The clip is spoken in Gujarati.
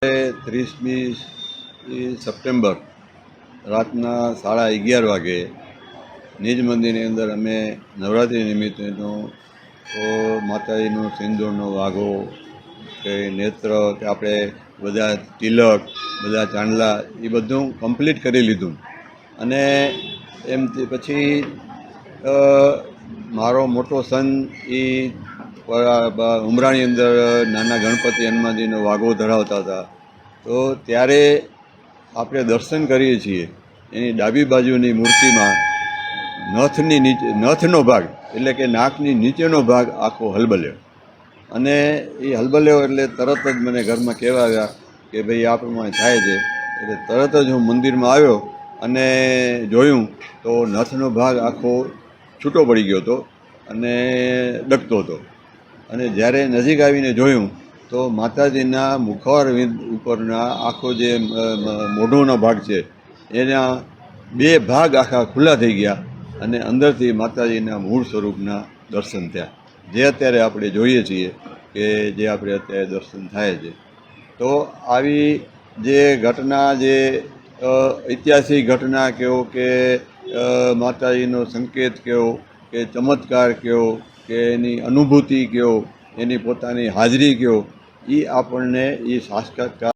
30મી સપ્ટેમ્બર રાતના 11:30 વાગે નિજ મંદિરની અંદર અમે નવરાત્રિ નિમિત્તેનો માતાજીનો સિંદૂરનો વાઘો કે નેત્ર કે આપણે બધા તિલક બધા ચાંદલા એ બધું કમ્પ્લીટ કરી લીધું. અને એમ પછી મારો મોટો સન એ ઉમરાણી અંદર નાના ગણપતિ હનુમાનજીનો વાઘો ધરાવતા હતા. તો ત્યારે આપણે દર્શન કરીએ છીએ એની ડાબી બાજુની મૂર્તિમાં નથની નીચે નથનો ભાગ એટલે કે નાકની નીચેનો ભાગ આખો હલબલ્યો. અને એ હલબલ્યો એટલે તરત જ મને ઘરમાં કહેવા આવ્યા કે ભાઈ આ પ્રમાણે થાય છે. એટલે તરત જ હું મંદિરમાં આવ્યો અને જોયું તો નથનો ભાગ આખો છૂટો પડી ગયો હતો અને ડગતો હતો. અને જ્યારે નજીક આવીને જોયું તો માતાજીના મુખવારવિંદ ઉપરના આખો જે મોઢોનો ભાગ છે એના 2 ભાગ આખા ખુલ્લા થઈ ગયા અને અંદરથી માતાજીના મૂળ સ્વરૂપના દર્શન થયા, જે અત્યારે આપણે જોઈએ છીએ કે જે આપણે અત્યારે દર્શન થાય છે. તો આવી જે ઘટના, જે ઐતિહાસિક ઘટના કહો કે માતાજીનો સંકેત કહો કે ચમત્કાર કહો કે એની અનુભૂતિ કહો, એની પોતાની હાજરી કહો, એ આપણને એ સાક્ષાત્કાર